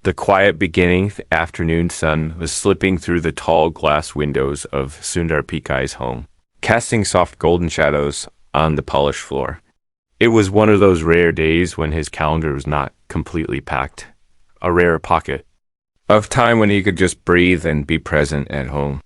The quiet beginning afternoon sun was slipping through the tall glass windows of Sundar Pichai's home, casting soft golden shadows on the polished floor. It was one of those rare days when his calendar was not completely packed, a rare pocket of time when he could just breathe and be present at home.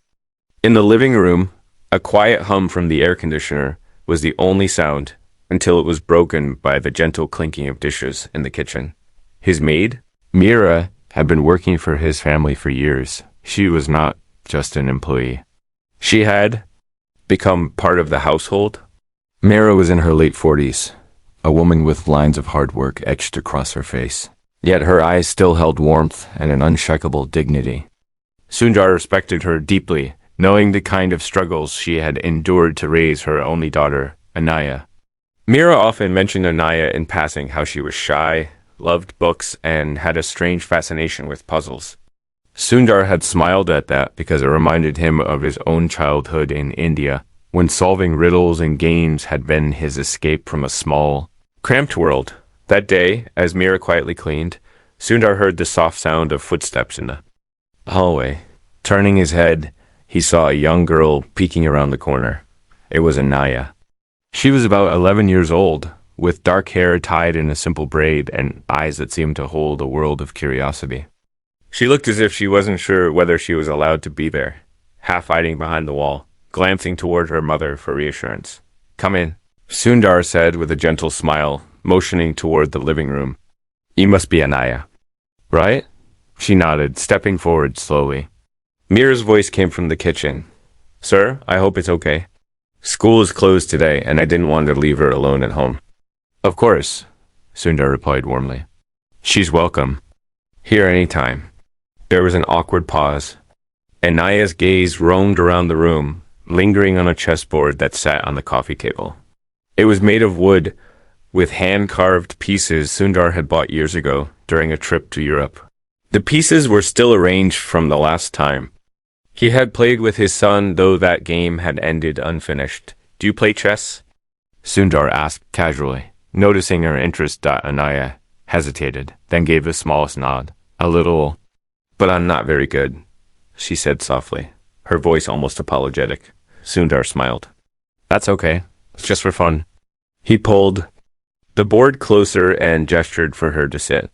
In the living room, a quiet hum from the air conditioner was the only sound until it was broken by the gentle clinking of dishes in the kitchen. His maid, Mira, had been working for his family for years. She was not just an employee. She had become part of the household. Mira was in her late 40s, a woman with lines of hard work etched across her face. Yet her eyes still held warmth and an unshakable dignity. Sundar respected her deeply, knowing the kind of struggles she had endured to raise her only daughter, Anaya. Mira often mentioned Anaya in passing, how she was shy, loved books, and had a strange fascination with puzzles. Sundar had smiled at that because it reminded him of his own childhood in India, when solving riddles and games had been his escape from a small, cramped world. That day, as Mira quietly cleaned, Sundar heard the soft sound of footsteps in the hallway. Turning his head, he saw a young girl peeking around the corner. It was Anaya. She was about 11 years old, with dark hair tied in a simple braid and eyes that seemed to hold a world of curiosity. She looked as if she wasn't sure whether she was allowed to be there, half hiding behind the wall, glancing toward her mother for reassurance. "Come in," Sundar said with a gentle smile, motioning toward the living room. "You must be Anaya, right?" She nodded, stepping forward slowly. Mira's voice came from the kitchen. "Sir, I hope it's okay. School is closed today, and I didn't want to leave her alone at home." "Of course," Sundar replied warmly. "She's welcome. Here any time." There was an awkward pause. Anaya's gaze roamed around the room, lingering on a chessboard that sat on the coffee table. It was made of wood, with hand-carved pieces Sundar had bought years ago during a trip to Europe. The pieces were still arranged from the last time he had played with his son, though that game had ended unfinished. "Do you play chess?" Sundar asked casually. Noticing her interest, Anaya hesitated, then gave the smallest nod. "A little, but I'm not very good," she said softly, her voice almost apologetic. Sundar smiled. "That's okay. It's just for fun." He pulled the board closer and gestured for her to sit.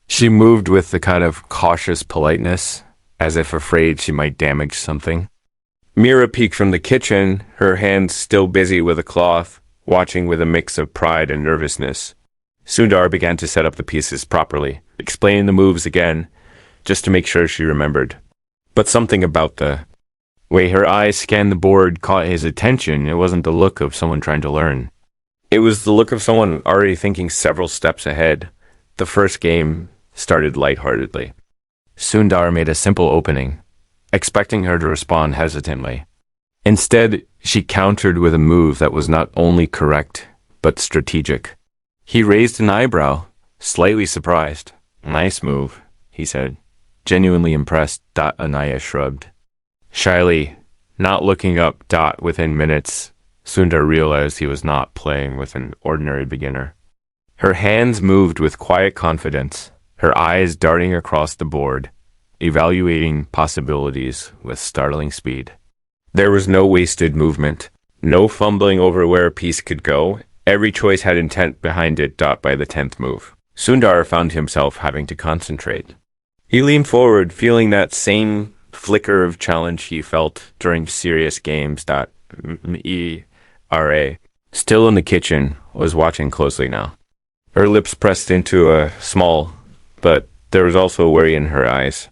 She moved with the kind of cautious politeness, as if afraid she might damage something. Mira peeked from the kitchen, her hands still busy with a cloth, watching with a mix of pride and nervousness. Sundar began to set up the pieces properly, explaining the moves again, just to make sure she remembered. But something about the way her eyes scanned the board caught his attention. It wasn't the look of someone trying to learn. It was the look of someone already thinking several steps ahead. The first game started lightheartedly. Sundar made a simple opening, expecting her to respond hesitantly. Instead, she countered with a move that was not only correct, but strategic. He raised an eyebrow, slightly surprised. "Nice move," he said. Genuinely impressed, Anaya shrugged. Shyly, not looking up, within minutes, Sundar realized he was not playing with an ordinary beginner. Her hands moved with quiet confidence, her eyes darting across the board, evaluating possibilities with startling speed. There was no wasted movement, no fumbling over where a piece could go. Every choice had intent behind it. By the 10th move, Sundar found himself having to concentrate. He leaned forward, feeling that same flicker of challenge he felt during serious games. Mira, still in the kitchen, was watching closely now. Her lips pressed into a smile, but there was also worry in her eyes.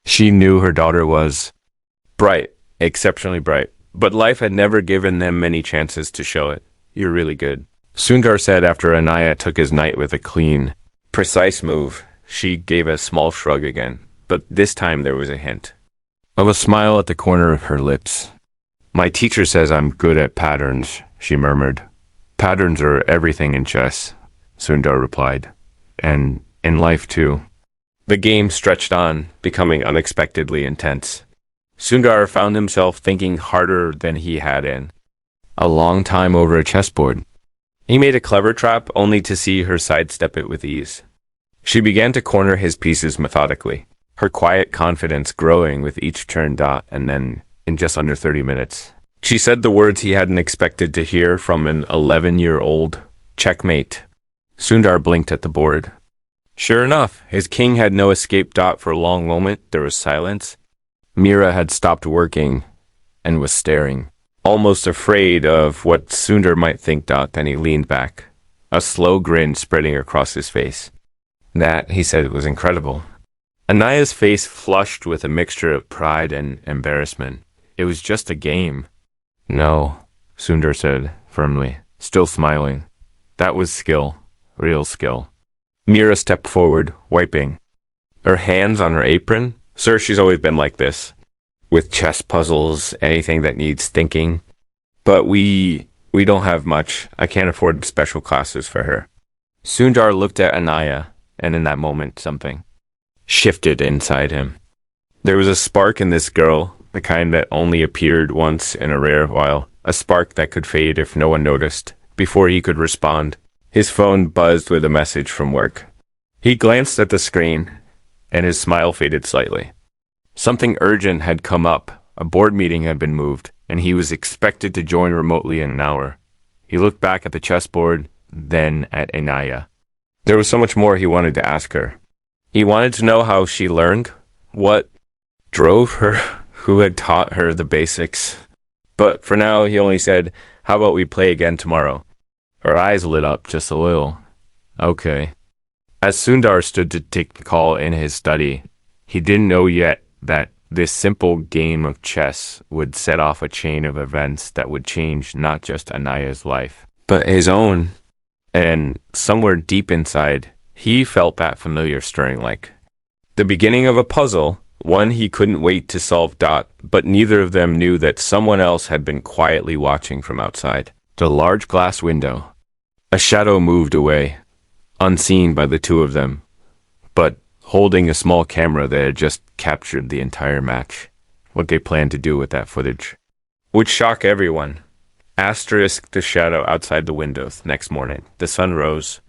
She knew her daughter was bright, exceptionally bright, but life had never given them many chances to show it. "You're really good," Sundar said after Anaya took his knight with a clean, precise move. She gave a small shrug again, but this time there was a hint of a smile at the corner of her lips. "My teacher says I'm good at patterns," she murmured. "Patterns are everything in chess," Sundar replied. "And in life too." The game stretched on, becoming unexpectedly intense. Sundar found himself thinking harder than he had in a long time over a chessboard. He made a clever trap only to see her sidestep it with ease. She began to corner his pieces methodically, her quiet confidence growing with each turn. And then, in just under 30 minutes, she said the words he hadn't expected to hear from an 11-year-old. Checkmate. Sundar blinked at the board. Sure enough, his king had no escape. For a long moment, there was silence. Mira had stopped working and was staring, almost afraid of what Sundar might think. Then he leaned back, a slow grin spreading across his face. That, he said, was incredible. Anaya's face flushed with a mixture of pride and embarrassment. It was just a game. No, Sundar said firmly, still smiling. That was skill, real skill. Mira stepped forward, wiping her hands on her apron. Sir, she's always been like this, with chess puzzles, anything that needs thinking. But we don't have much. I can't afford special classes for her. Sundar looked at Anaya, and in that moment, something shifted inside him. There was a spark in this girl, the kind that only appeared once in a rare while, a spark that could fade if no one noticed. Before he could respond, his phone buzzed with a message from work. He glanced at the screen, and his smile faded slightly. Something urgent had come up. A board meeting had been moved, and he was expected to join remotely in an hour. He looked back at the chessboard, then at Anaya. There was so much more he wanted to ask her. He wanted to know how she learned, what drove her, who had taught her the basics. But for now, he only said, how about we play again tomorrow? Her eyes lit up just a little. Okay. As Sundar stood to take the call in his study, he didn't know yet that this simple game of chess would set off a chain of events that would change not just Anaya's life, but his own. And somewhere deep inside, he felt that familiar stirring, like the beginning of a puzzle, one he couldn't wait to solve. But neither of them knew that someone else had been quietly watching from outside the large glass window. A shadow moved away, unseen by the two of them, but holding a small camera that had just captured the entire match. What they planned to do with that footage would shock everyone. Asterisk the shadow outside the windows. Next morning, the sun rose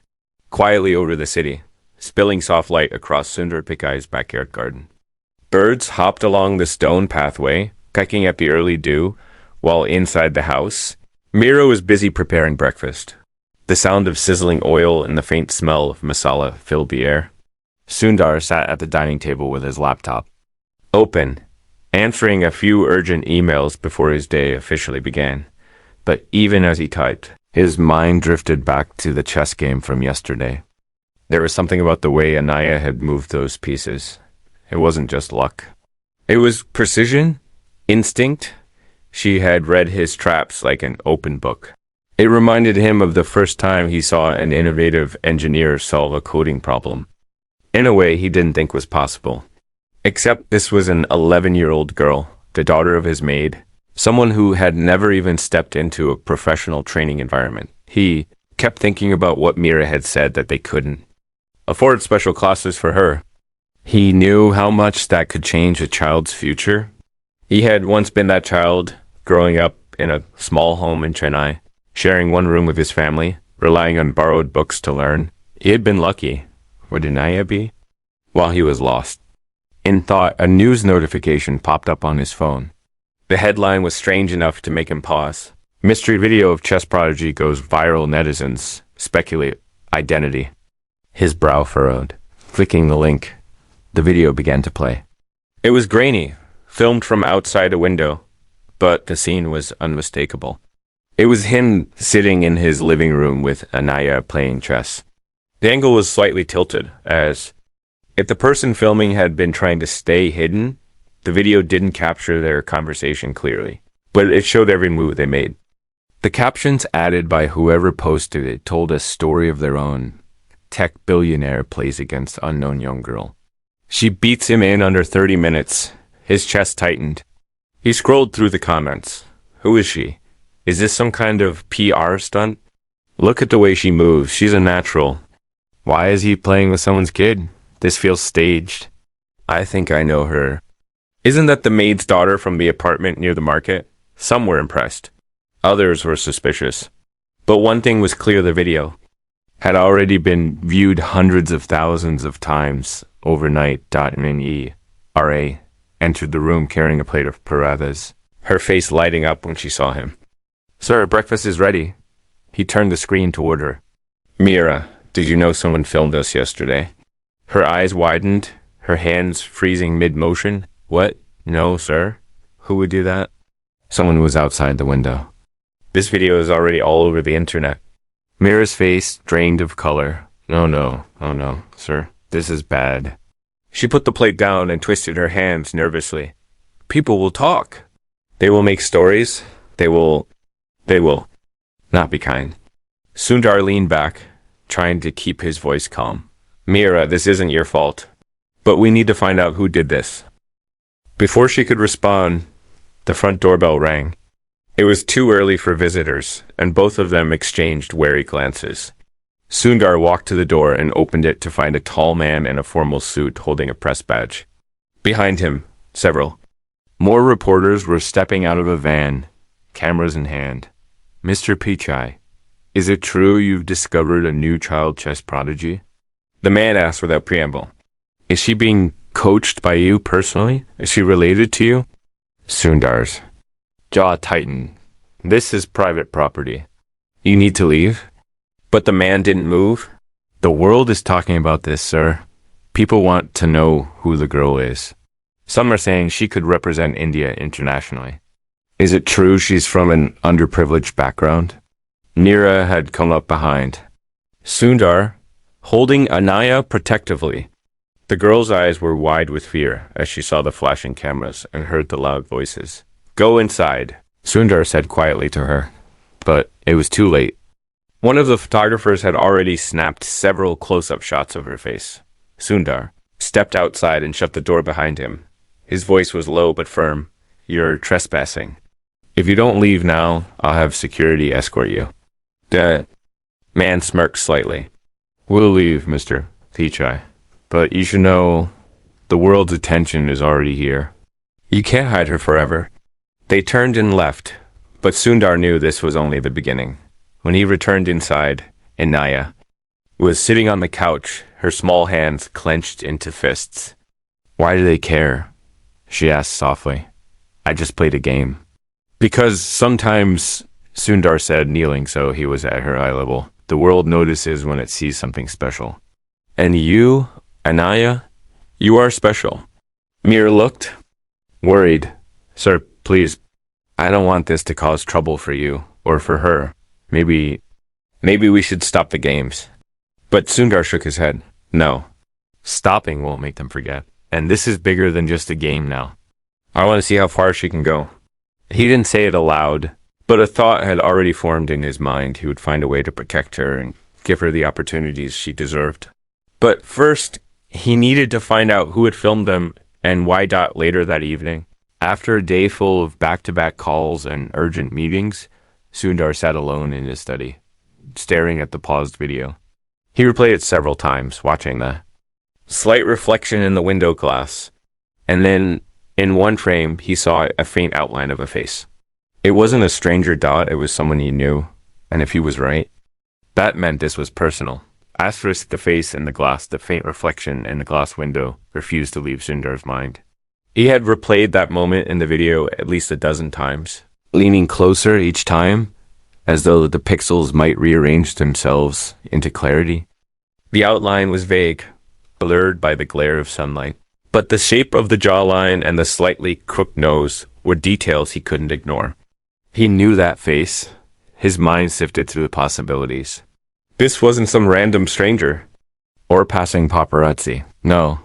quietly over the city, spilling soft light across Sundar Pichai's backyard garden. Birds hopped along the stone pathway, pecking at the early dew, while inside the house, Mira was busy preparing breakfast. The sound of sizzling oil and the faint smell of masala filled the air. Sundar sat at the dining table with his laptop open, answering a few urgent emails before his day officially began. But even as he typed, his mind drifted back to the chess game from yesterday. There was something about the way Anaya had moved those pieces. It wasn't just luck. It was precision, instinct. She had read his traps like an open book. It reminded him of the first time he saw an innovative engineer solve a coding problem, in a way he didn't think was possible. Except this was an 11-year-old girl, the daughter of his maid, someone who had never even stepped into a professional training environment. He kept thinking about what Mira had said that they couldn't afford special classes for her. He knew how much that could change a child's future. He had once been that child, growing up in a small home in Chennai, sharing one room with his family, relying on borrowed books to learn. He had been lucky. Would Anaya be? While he was lost. In thought, a news notification popped up on his phone. The headline was strange enough to make him pause. Mystery video of chess prodigy goes viral. Netizens speculate identity. His brow furrowed. Clicking the link, the video began to play. It was grainy, filmed from outside a window, but the scene was unmistakable. It was him sitting in his living room with Anaya playing chess. The angle was slightly tilted, as if the person filming had been trying to stay hidden. The video didn't capture their conversation clearly, but it showed every move they made. The captions added by whoever posted it told a story of their own. Tech billionaire plays against unknown young girl. She beats him in under 30 minutes. His chest tightened. He scrolled through the comments. Who is she? Is this some kind of PR stunt? Look at the way she moves. She's a natural. Why is he playing with someone's kid? This feels staged. I think I know her. Isn't that the maid's daughter from the apartment near the market? Some were impressed. Others were suspicious. But one thing was clear: the video. had already been viewed hundreds of thousands of times overnight. Mira entered the room carrying a plate of parathas, her face lighting up when she saw him. "Sir, breakfast is ready." He turned the screen toward her. "Mira, did you know someone filmed us yesterday?" Her eyes widened, her hands freezing mid-motion. "What? No, sir. Who would do that?" "Someone was outside the window." "This video is already all over the internet." Mira's face drained of color. "Oh no, sir. This is bad." She put the plate down and twisted her hands nervously. "People will talk. They will make stories. They will not be kind." Sundar leaned back, trying to keep his voice calm. "Mira, this isn't your fault. But we need to find out who did this." Before she could respond, the front doorbell rang. It was too early for visitors, and both of them exchanged wary glances. Sundar walked to the door and opened it to find a tall man in a formal suit holding a press badge. Behind him, several more reporters were stepping out of a van, cameras in hand. "Mr. Pichai, is it true you've discovered a new child chess prodigy?" The man asked without preamble. "Is she being coached by you personally? Is she related to you?" Sundar's jaw tightened. "This is private property. You need to leave." But the man didn't move. "The world is talking about this, sir. People want to know who the girl is. Some are saying she could represent India internationally. Is it true she's from an underprivileged background?" Nira had come up behind Sundar, holding Anaya protectively. The girl's eyes were wide with fear as she saw the flashing cameras and heard the loud voices. "Go inside," Sundar said quietly to her. But it was too late. One of the photographers had already snapped several close-up shots of her face. Sundar stepped outside and shut the door behind him. His voice was low but firm. "You're trespassing. If you don't leave now, I'll have security escort you." The man smirked slightly. "We'll leave, Mr. Pichai. But you should know the world's attention is already here. You can't hide her forever." They turned and left, but Sundar knew this was only the beginning. When he returned inside, Anaya was sitting on the couch, her small hands clenched into fists. "Why do they care?" she asked softly. "I just played a game." "Because sometimes," Sundar said, kneeling so he was at her eye level, "the world notices when it sees something special. And you, Anaya, you are special." Mir looked worried. "Sir, please, I don't want this to cause trouble for you or for her. Maybe we should stop the games." But Sundar shook his head. "No, stopping won't make them forget. And this is bigger than just a game now. I want to see how far she can go." He didn't say it aloud, but a thought had already formed in his mind. He would find a way to protect her and give her the opportunities she deserved. But first, he needed to find out who had filmed them and why. Later that evening, after a day full of back-to-back calls and urgent meetings, Sundar sat alone in his study, staring at the paused video. He replayed it several times, watching the slight reflection in the window glass, and then, in one frame, he saw a faint outline of a face. It wasn't a stranger. It was someone he knew, and if he was right, that meant this was personal. Asterisk the face in the glass, the faint reflection in the glass window, refused to leave Sundar's mind. He had replayed that moment in the video at least a dozen times, leaning closer each time, as though the pixels might rearrange themselves into clarity. The outline was vague, blurred by the glare of sunlight, but the shape of the jawline and the slightly crooked nose were details he couldn't ignore. He knew that face. His mind sifted through the possibilities. This wasn't some random stranger or passing paparazzi. No.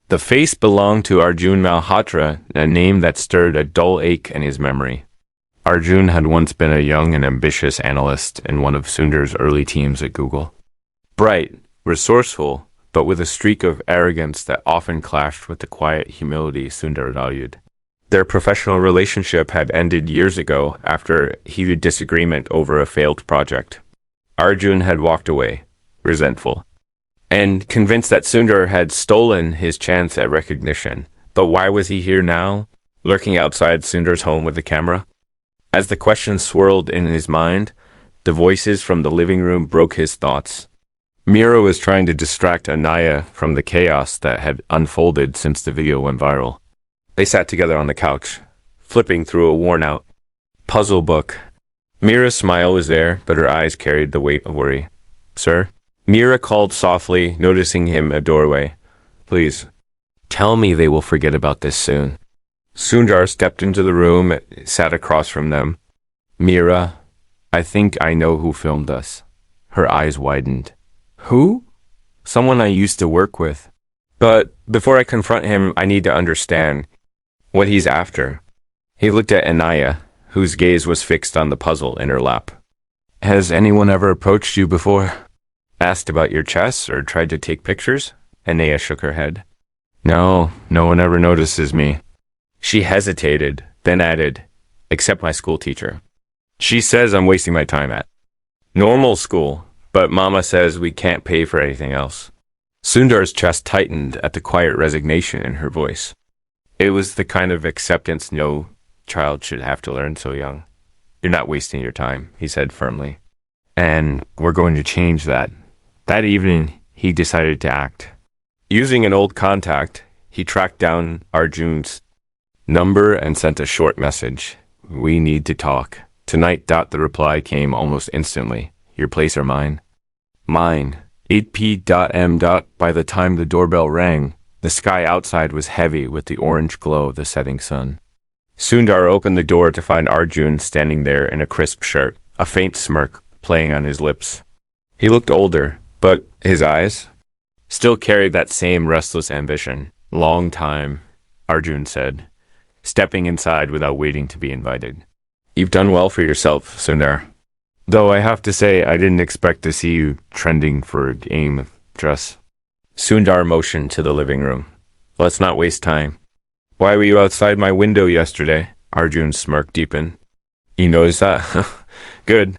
The face belonged to Arjun Malhotra, a name that stirred a dull ache in his memory. Arjun had once been a young and ambitious analyst in one of Sundar's early teams at Google. Bright, resourceful, but with a streak of arrogance that often clashed with the quiet humility Sundar valued. Their professional relationship had ended years ago after heated disagreement over a failed project. Arjun had walked away, resentful, and convinced that Sundar had stolen his chance at recognition. But why was he here now, lurking outside Sundar's home with a camera? As the question swirled in his mind, the voices from the living room broke his thoughts. Mira was trying to distract Anaya from the chaos that had unfolded since the video went viral. They sat together on the couch, flipping through a worn-out puzzle book. Mira's smile was there, but her eyes carried the weight of worry. "Sir?" Mira called softly, noticing him a doorway. "Please, tell me they will forget about this soon." Sundar stepped into the room, sat across from them. "Mira, I think I know who filmed us." Her eyes widened. "Who?" "Someone I used to work with. But before I confront him, I need to understand what he's after." He looked at Anaya, whose gaze was fixed on the puzzle in her lap. "Has anyone ever approached you before? Asked about your chess or tried to take pictures?" Anaya shook her head. No one ever notices me." She hesitated, then added, "Except my school teacher. She says I'm wasting my time at normal school, but Mama says we can't pay for anything else." Sundar's chest tightened at the quiet resignation in her voice. It was the kind of acceptance no child should have to learn so young. "You're not wasting your time," he said firmly. "And we're going to change that." That evening, he decided to act. Using an old contact, he tracked down Arjun's number and sent a short message. "We need to talk tonight." The reply came almost instantly. "Your place or mine?" "Mine." 8p.m. By the time the doorbell rang, the sky outside was heavy with the orange glow of the setting sun. Sundar opened the door to find Arjun standing there in a crisp shirt, a faint smirk playing on his lips. He looked older, but his eyes still carried that same restless ambition. "Long time," Arjun said, stepping inside without waiting to be invited. "You've done well for yourself, Sundar. Though I have to say I didn't expect to see you trending for a game dress." Sundar motioned to the living room. "Let's not waste time." "Why were you outside my window yesterday?" Arjun's smirk deepened. "You noticed that?" "Good.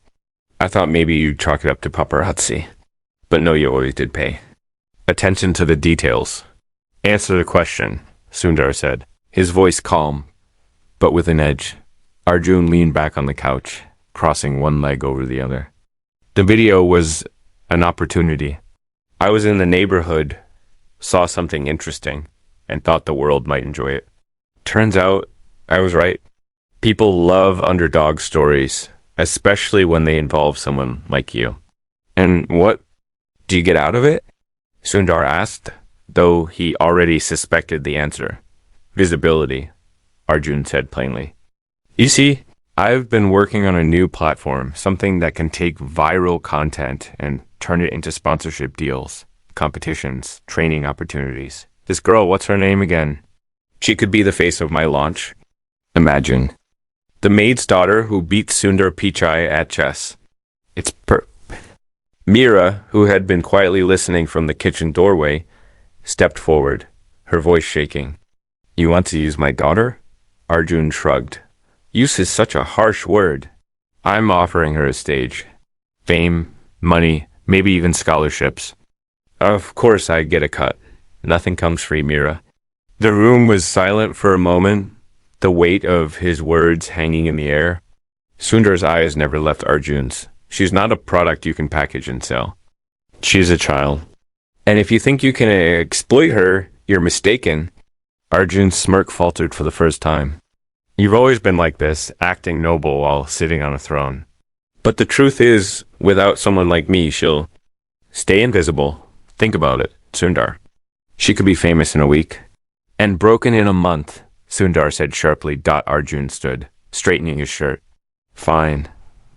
I thought maybe you'd chalk it up to paparazzi. But no, you always did pay attention to the details." "Answer the question," Sundar said, his voice calm, but with an edge. Arjun leaned back on the couch, crossing one leg over the other. "The video was an opportunity. I was in the neighborhood, saw something interesting, and thought the world might enjoy it. Turns out I was right. People love underdog stories, especially when they involve someone like you." "And what do you get out of it?" Sundar asked, though he already suspected the answer. "Visibility," Arjun said plainly. "You see, I've been working on a new platform, something that can take viral content and turn it into sponsorship deals, competitions, training opportunities. This girl, what's her name again? She could be the face of my launch. Imagine. The Maid's daughter who beat Sundar Pichai at chess. It's Mira, who had been quietly listening from the kitchen doorway, stepped forward, her voice shaking. "You want to use my daughter?" Arjun shrugged. "Use is such a harsh word. I'm offering her a stage. Fame, money, maybe even scholarships. Of course I get a cut. Nothing comes free, Mira." The room was silent for a moment, the weight of his words hanging in the air. Sundar's eyes never left Arjun's. "She's not a product you can package and sell. She's a child. And if you think you can exploit her, you're mistaken." Arjun's smirk faltered for the first time. "You've always been like this, acting noble while sitting on a throne. But the truth is, without someone like me, she'll stay invisible. Think about it, Sundar. She could be famous in a week. And broken in a month," Sundar said sharply. Arjun stood, straightening his shirt. "Fine,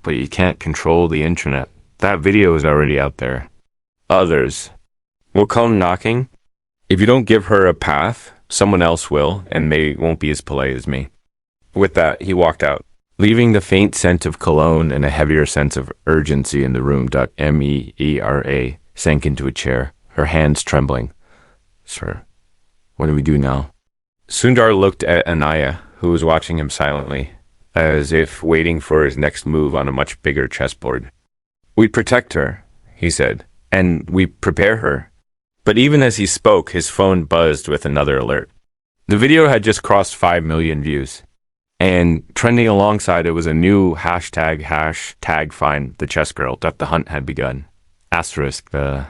but you can't control the internet. That video is already out there. Others will come knocking. If you don't give her a path, someone else will, and they won't be as polite as me." With that, he walked out, leaving the faint scent of cologne and a heavier sense of urgency in the room. Mera sank into a chair, her hands trembling. "Sir, what do we do now?" Sundar looked at Anaya, who was watching him silently, as if waiting for his next move on a much bigger chessboard. "We protect her," he said, "and we prepare her." But even as he spoke, his phone buzzed with another alert. The video had just crossed 5 million views. And trending alongside it was a new hashtag find the chess girl. The hunt had begun. Asterisk, the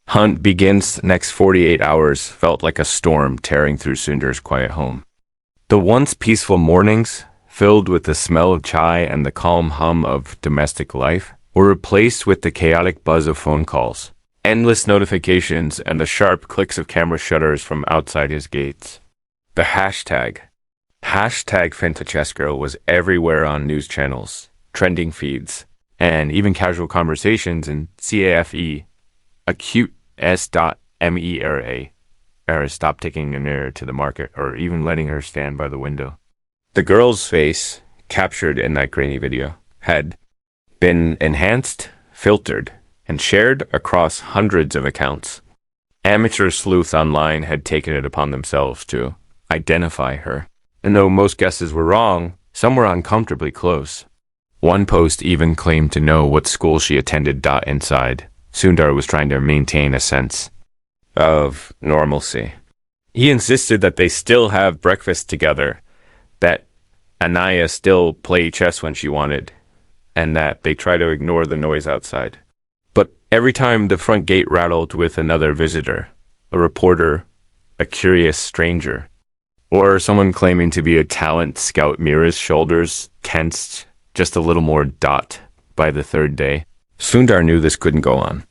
Hunt begins next 48 hours felt like a storm tearing through Sundar's quiet home. The once peaceful mornings, filled with the smell of chai and the calm hum of domestic life, were replaced with the chaotic buzz of phone calls, endless notifications, and the sharp clicks of camera shutters from outside his gates. The hashtag Fantachesco was everywhere on news channels, trending feeds, and even casual conversations in CAFE, acute S.MERA, stopped taking an error to the market or even letting her stand by the window. The girl's face, captured in that grainy video, had been enhanced, filtered, and shared across hundreds of accounts. Amateur sleuths online had taken it upon themselves to identify her, and though most guesses were wrong, some were uncomfortably close. One post even claimed to know what school she attended. Inside, Sundar was trying to maintain a sense of normalcy. He insisted that they still have breakfast together, that Anaya still play chess when she wanted, and that they try to ignore the noise outside. But every time the front gate rattled with another visitor, a reporter, a curious stranger, or someone claiming to be a talent scout, Mira's shoulders tensed just a little more. By the third day, Sundar knew this couldn't go on.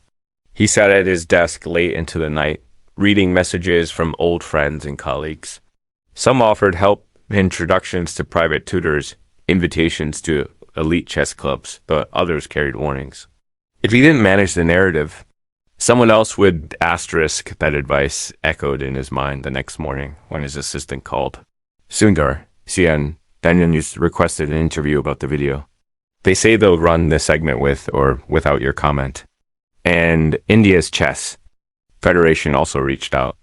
He sat at his desk late into the night, reading messages from old friends and colleagues. Some offered help, introductions to private tutors, invitations to elite chess clubs, but others carried warnings. If he didn't manage the narrative, someone else would asterisk that advice echoed in his mind the next morning when his assistant called. Sundar, CN, Daniel News requested an interview about the video. They say they'll run the segment with or without your comment. And India's Chess Federation also reached out.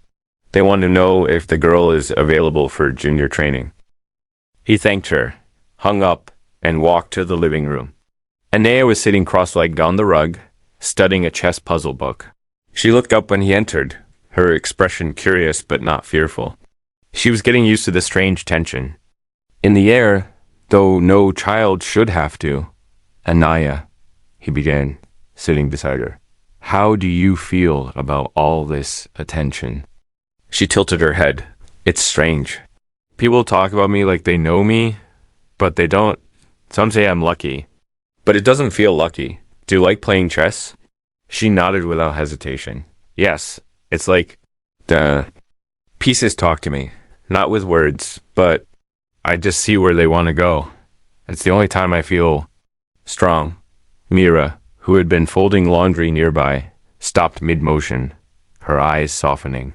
They want to know if the girl is available for junior training. He thanked her, hung up, and walked to the living room. Anaya was sitting cross-legged on the rug, studying a chess puzzle book. She looked up when he entered, her expression curious but not fearful. She was getting used to the strange tension in the air, though no child should have to. Anaya, he began, sitting beside her. How do you feel about all this attention? She tilted her head. It's strange. People talk about me like they know me, but they don't. Some say I'm lucky, but it doesn't feel lucky. Do you like playing chess? She nodded without hesitation. Yes, it's like the pieces talk to me, not with words, but I just see where they want to go. It's the only time I feel strong. Mira, who had been folding laundry nearby, stopped mid-motion, her eyes softening.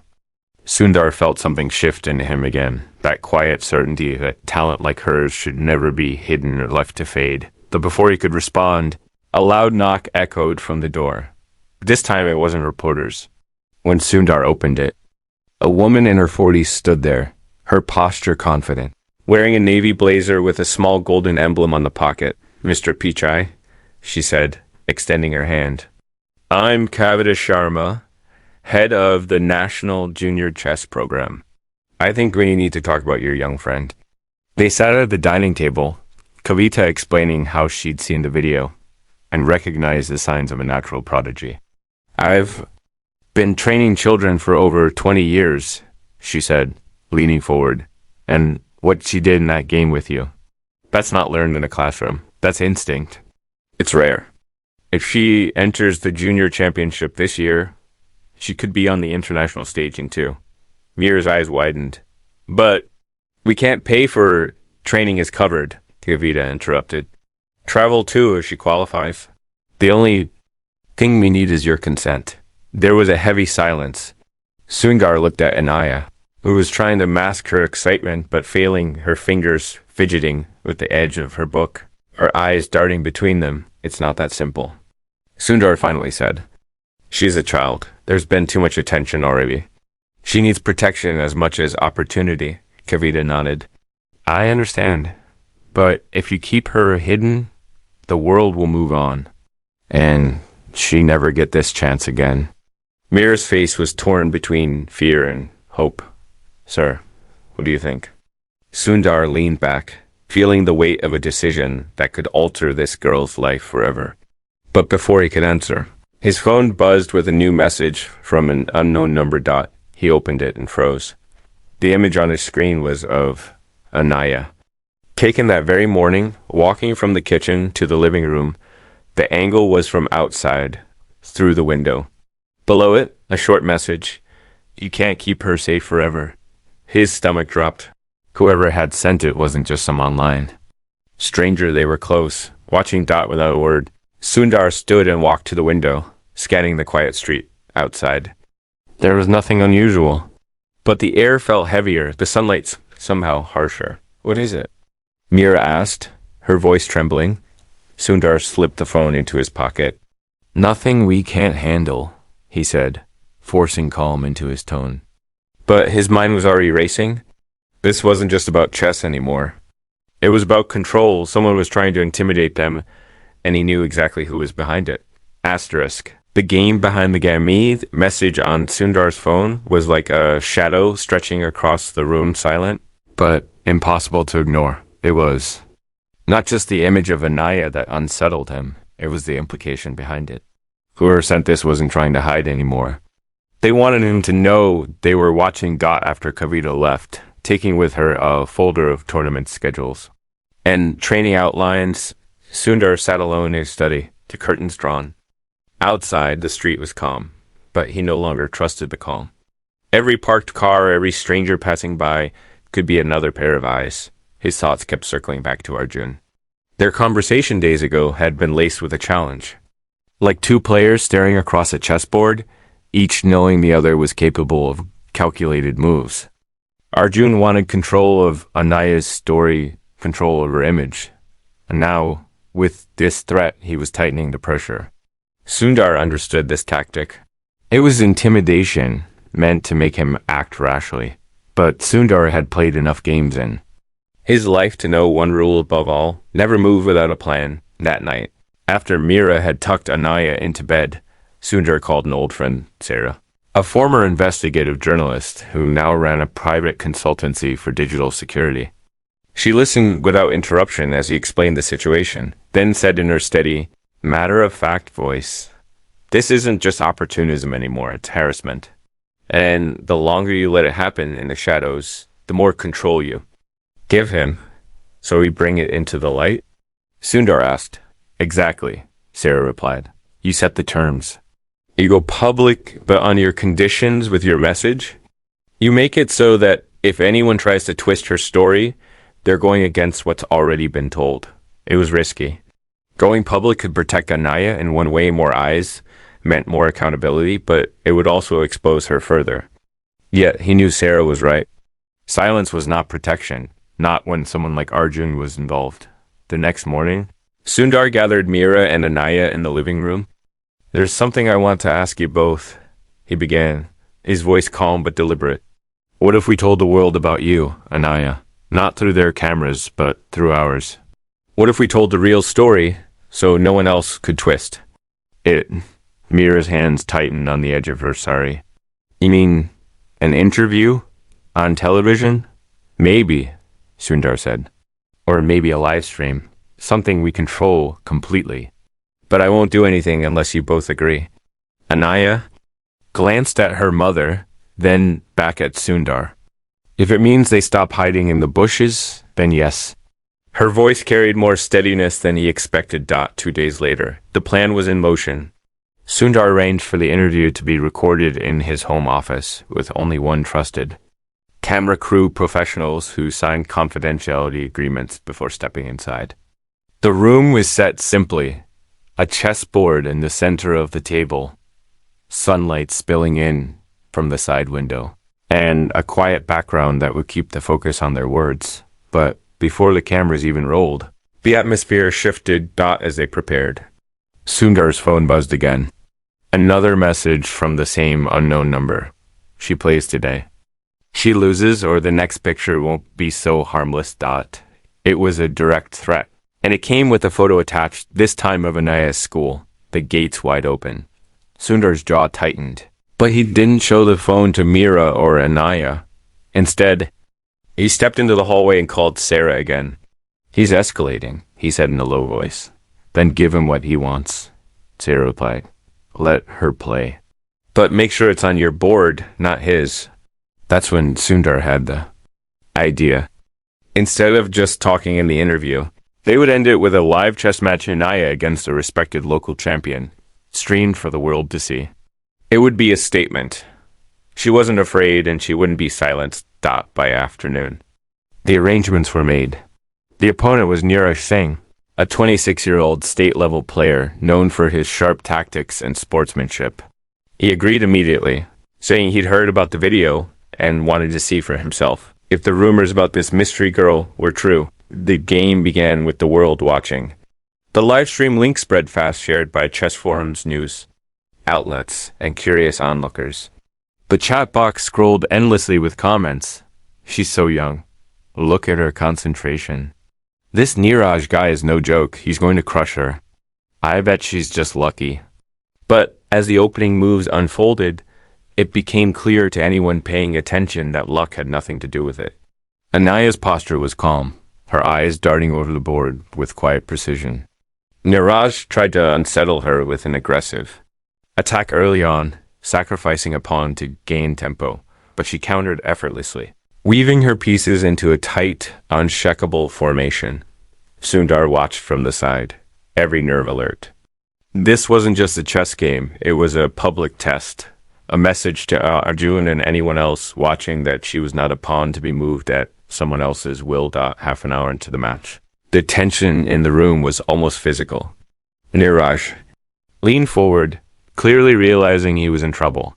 Sundar felt something shift in him again, that quiet certainty that talent like hers should never be hidden or left to fade. But before he could respond, a loud knock echoed from the door. This time it wasn't reporters. When Sundar opened it, a woman in her 40s stood there, her posture confident, wearing a navy blazer with a small golden emblem on the pocket. Mr. Pichai, she said, extending her hand. I'm Kavita Sharma, head of the National Junior Chess Program. I think we need to talk about your young friend. They sat at the dining table, Kavita explaining how she'd seen the video and recognized the signs of a natural prodigy. I've been training children for over 20 years, she said, leaning forward. And what she did in that game with you, that's not learned in a classroom. That's instinct. It's rare. If she enters the junior championship this year, she could be on the international staging too. Mira's eyes widened. But we can't pay for training is covered, Kavita interrupted. Travel too if she qualifies. The only thing we need is your consent. There was a heavy silence. Sundar looked at Anaya, who was trying to mask her excitement but failing, her fingers fidgeting with the edge of her book, her eyes darting between them. It's not that simple. Sundar finally said, She's a child. There's been too much attention already. She needs protection as much as opportunity, Kavita nodded. I understand. But if you keep her hidden, the world will move on. And she never get this chance again. Mira's face was torn between fear and hope. Sir, what do you think? Sundar leaned back, feeling the weight of a decision that could alter this girl's life forever. But before he could answer, His phone buzzed with a new message from an unknown number. He opened it and froze. The image on his screen was of Anaya. Taken that very morning, walking from the kitchen to the living room. The angle was from outside, through the window. Below it, a short message. You can't keep her safe forever. His stomach dropped. Whoever had sent it wasn't just some online stranger. They were close, watching without a word. Sundar stood and walked to the window, scanning the quiet street outside. There was nothing unusual, but the air felt heavier, the sunlight somehow harsher. What is it? Meera asked, her voice trembling. Sundar slipped the phone into his pocket. Nothing we can't handle, he said, forcing calm into his tone. But his mind was already racing. This wasn't just about chess anymore. It was about control. Someone was trying to intimidate them, and he knew exactly who was behind it. Asterisk. The game behind the game. Maid message on Sundar's phone was like a shadow stretching across the room, silent, but impossible to ignore. It was not just the image of Anaya that unsettled him, it was the implication behind it. Whoever sent this wasn't trying to hide anymore. They wanted him to know they were watching after Kavita left, taking with her a folder of tournament schedules and training outlines. Sundar sat alone in his study, the curtains drawn. Outside, the street was calm, but he no longer trusted the calm. Every parked car, every stranger passing by could be another pair of eyes. His thoughts kept circling back to Arjun. Their conversation days ago had been laced with a challenge. Like two players staring across a chessboard, each knowing the other was capable of calculated moves. Arjun wanted control of Anaya's story, control of her image. And now, with this threat, he was tightening the pressure. Sundar understood this tactic. It was intimidation, meant to make him act rashly. But Sundar had played enough games in his life to know one rule above all: never move without a plan. That night, after Meera had tucked Anaya into bed, Sundar called an old friend, Sarah, a former investigative journalist who now ran a private consultancy for digital security. She listened without interruption as he explained the situation, then said in her steady, matter-of-fact voice, "This isn't just opportunism anymore, it's harassment. And the longer you let it happen in the shadows, the more control you give him. So we bring it into the light?" Sundar asked. "Exactly," Sarah replied. "You set the terms. You go public, but on your conditions with your message. You make it so that if anyone tries to twist her story, they're going against what's already been told." It was risky. Going public could protect Anaya in one way. More eyes meant more accountability, but it would also expose her further. Yet he knew Sarah was right. Silence was not protection, not when someone like Arjun was involved. The next morning, Sundar gathered Meera and Anaya in the living room. "There's something I want to ask you both," he began, his voice calm but deliberate. "What if we told the world about you, Anaya? Not through their cameras, but through ours. What if we told the real story so no one else could twist it?" Meera's hands tightened on the edge of her sari. "You mean an interview? On television?" "Maybe," Sundar said. "Or maybe a live stream. Something we control completely. But I won't do anything unless you both agree." Anaya glanced at her mother, then back at Sundar. "If it means they stop hiding in the bushes, then yes." Her voice carried more steadiness than he expected. 2 days later, the plan was in motion. Sundar arranged for the interview to be recorded in his home office, with only one trusted camera crew professionals who signed confidentiality agreements before stepping inside. The room was set simply: a chessboard in the center of the table, sunlight spilling in from the side window, and a quiet background that would keep the focus on their words. But before the cameras even rolled, the atmosphere shifted. As they prepared, Sundar's phone buzzed again. Another message from the same unknown number. "She plays today. She loses, or the next picture won't be so harmless." It was a direct threat, and it came with a photo attached, this time of Anaya's school, the gates wide open. Sundar's jaw tightened, but he didn't show the phone to Meera or Anaya. Instead, he stepped into the hallway and called Sarah again. "He's escalating," he said in a low voice. "Then give him what he wants," Sarah replied. let her play. But make sure it's on your board, not his. That's when Sundar had the idea. Instead of just talking in the interview, they would end it with a live chess match in Naya against a respected local champion, streamed for the world to see. It would be a statement. She wasn't afraid and she wouldn't be silenced by afternoon. The arrangements were made. The opponent was Neeraj Singh, a 26-year-old state-level player known for his sharp tactics and sportsmanship. He agreed immediately, saying he'd heard about the video and wanted to see for himself. If the rumors about this mystery girl were true, the game began with the world watching. The livestream link spread fast, shared by chess forums, news outlets, and curious onlookers. The chat box scrolled endlessly with comments. She's so young. Look at her concentration. This Neeraj guy is no joke. He's going to crush her. I bet she's just lucky. But as the opening moves unfolded, it became clear to anyone paying attention that luck had nothing to do with it. Anaya's posture was calm, her eyes darting over the board with quiet precision. Neeraj tried to unsettle her with an aggressive attack early on, sacrificing a pawn to gain tempo, but she countered effortlessly, weaving her pieces into a tight, unshakable formation. Sundar watched from the side, every nerve alert. This wasn't just a chess game, it was a public test, a message to Arjun and anyone else watching that she was not a pawn to be moved at someone else's will. Half an hour into the match, the tension in the room was almost physical. Neeraj leaned forward, clearly realizing he was in trouble.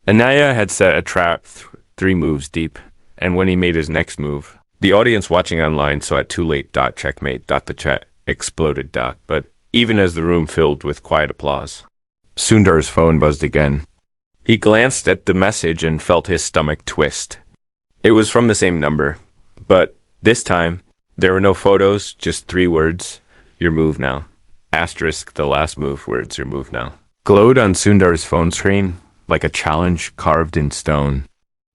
Anaya had set a trap 3 moves deep, and when he made his next move, the audience watching online saw it too late. Checkmate. The chat exploded. But even as the room filled with quiet applause, Sundar's phone buzzed again. He glanced at the message and felt his stomach twist. It was from the same number, but this time, there were no photos, just 3 words. Your move now. Asterisk the last move, words, your move now. Glowed on Sundar's phone screen like a challenge carved in stone.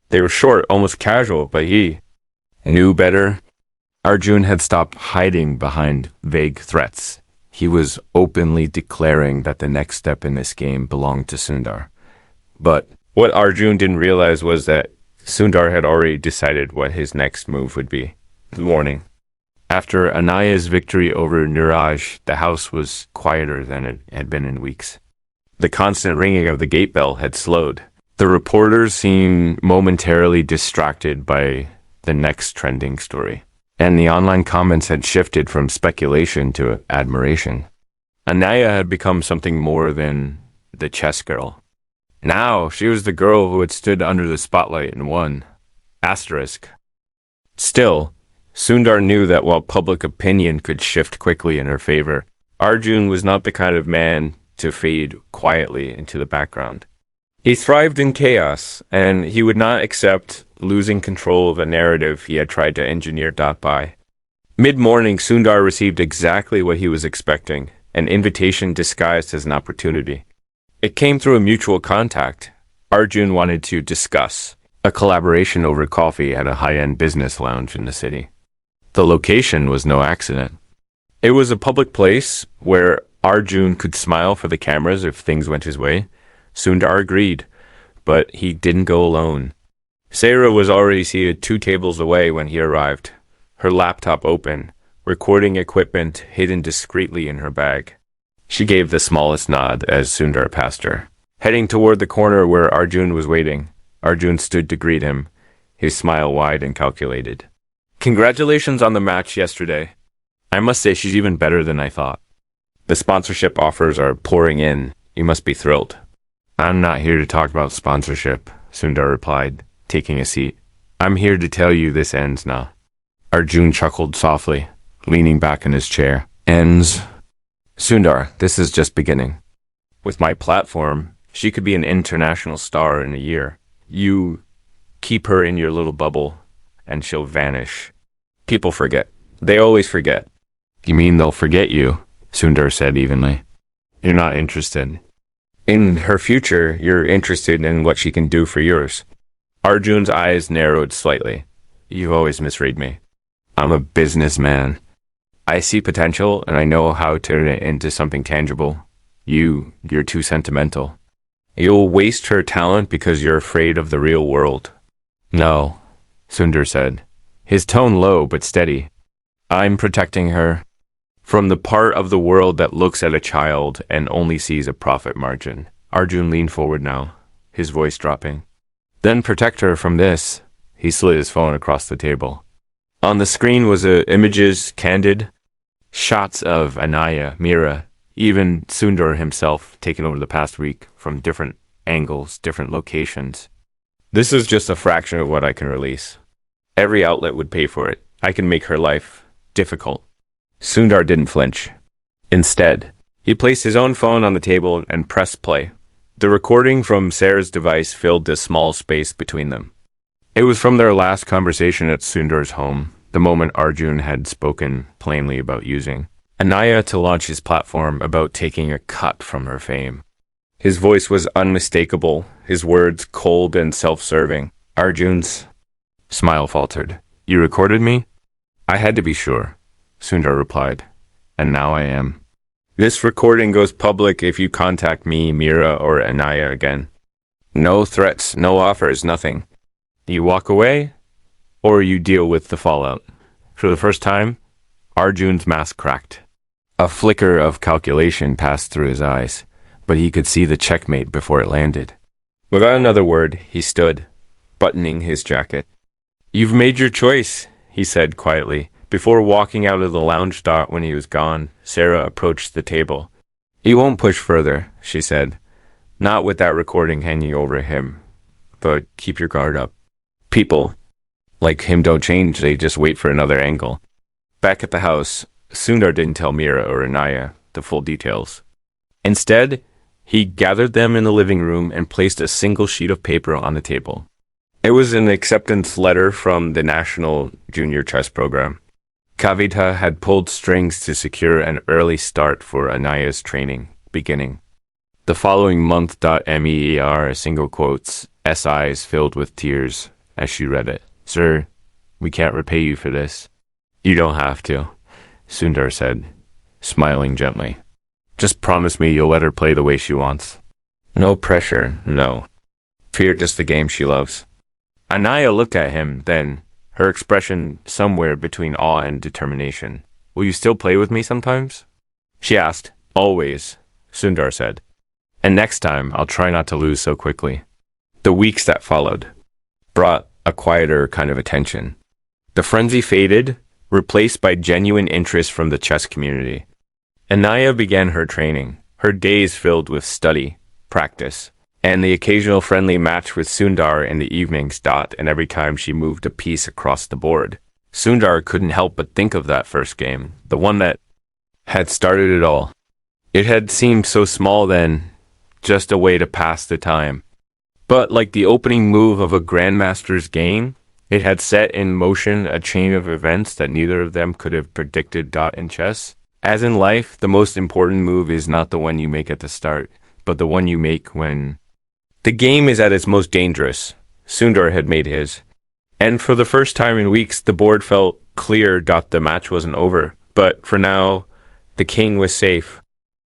They were short, almost casual, but he knew better. Arjun had stopped hiding behind vague threats. He was openly declaring that the next step in this game belonged to Sundar. But what Arjun didn't realize was that Sundar had already decided what his next move would be. The morning. After Anaya's victory over Neeraj, the house was quieter than it had been in weeks. The constant ringing of the gate bell had slowed. The reporters seemed momentarily distracted by the next trending story, and the online comments had shifted from speculation to admiration. Anaya had become something more than the chess girl. Now she was the girl who had stood under the spotlight and won. Asterisk. Still, Sundar knew that while public opinion could shift quickly in her favor, Arjun was not the kind of man to fade quietly into the background. He thrived in chaos, and he would not accept losing control of a narrative he had tried to engineer. By mid-morning, Sundar received exactly what he was expecting, an invitation disguised as an opportunity. It came through a mutual contact. Arjun wanted to discuss a collaboration over coffee at a high-end business lounge in the city. The location was no accident. It was a public place where Arjun could smile for the cameras if things went his way. Sundar agreed, but he didn't go alone. Sarah was already seated 2 tables away when he arrived, her laptop open, recording equipment hidden discreetly in her bag. She gave the smallest nod as Sundar passed her. Heading toward the corner where Arjun was waiting, Arjun stood to greet him, his smile wide and calculated. Congratulations on the match yesterday. I must say she's even better than I thought. The sponsorship offers are pouring in. You must be thrilled. I'm not here to talk about sponsorship, Sundar replied, taking a seat. I'm here to tell you this ends now. Arjun chuckled softly, leaning back in his chair. Ends? Sundar, this is just beginning. With my platform, she could be an international star in a year. You keep her in your little bubble, and she'll vanish. People forget. They always forget. You mean they'll forget you? Sundar said evenly. You're not interested. In her future, you're interested in what she can do for yours. Arjun's eyes narrowed slightly. You've always misread me. I'm a businessman. I see potential and I know how to turn it into something tangible. You're too sentimental. You'll waste her talent because you're afraid of the real world. No, Sundar said, his tone low but steady. I'm protecting her from the part of the world that looks at a child and only sees a profit margin. Arjun leaned forward now, his voice dropping. Then protect her from this. He slid his phone across the table. On the screen was images, candid, shots of Anaya, Mira, even Sundar himself taken over the past week from different angles, different locations. This is just a fraction of what I can release. Every outlet would pay for it. I can make her life difficult. Sundar didn't flinch. Instead, he placed his own phone on the table and pressed play. The recording from Sarah's device filled this small space between them. It was from their last conversation at Sundar's home, the moment Arjun had spoken plainly about using Anaya to launch his platform, about taking a cut from her fame. His voice was unmistakable, his words cold and self-serving. Arjun's smile faltered. You recorded me? I had to be sure, Sundar replied. And now I am. This recording goes public if you contact me, Mira, or Anaya again. No threats, no offers, nothing. You walk away, or you deal with the fallout. For the first time, Arjun's mask cracked. A flicker of calculation passed through his eyes, but he could see the checkmate before it landed. Without another word, he stood, buttoning his jacket. You've made your choice, he said quietly. Before walking out of the lounge dot when he was gone, Sarah approached the table. He won't push further, she said. Not with that recording hanging over him. But keep your guard up. People like him don't change, they just wait for another angle. Back at the house, Sundar didn't tell Mira or Anaya the full details. Instead, he gathered them in the living room and placed a single sheet of paper on the table. It was an acceptance letter from the National Junior Chess Program. Kavita had pulled strings to secure an early start for Anaya's training beginning. The following month. MER, single quotes, SIs filled with tears as she read it. Sir, we can't repay you for this. You don't have to, Sundar said, smiling gently. Just promise me you'll let her play the way she wants. No pressure, no. Fear just the game she loves. Anaya looked at him, then, her expression somewhere between awe and determination. Will you still play with me sometimes? She asked. Always, Sundar said. And next time, I'll try not to lose so quickly. The weeks that followed brought a quieter kind of attention. The frenzy faded, replaced by genuine interest from the chess community. Anaya began her training, her days filled with study, practice, and the occasional friendly match with Sundar in the evenings. And every time she moved a piece across the board, Sundar couldn't help but think of that first game, the one that had started it all. It had seemed so small then, just a way to pass the time. But like the opening move of a grandmaster's game, it had set in motion a chain of events that neither of them could have predicted. In chess, as in life, the most important move is not the one you make at the start, but the one you make when the game is at its most dangerous. Sundar had made his. And for the first time in weeks, the board felt clear. The match wasn't over. But for now, the king was safe.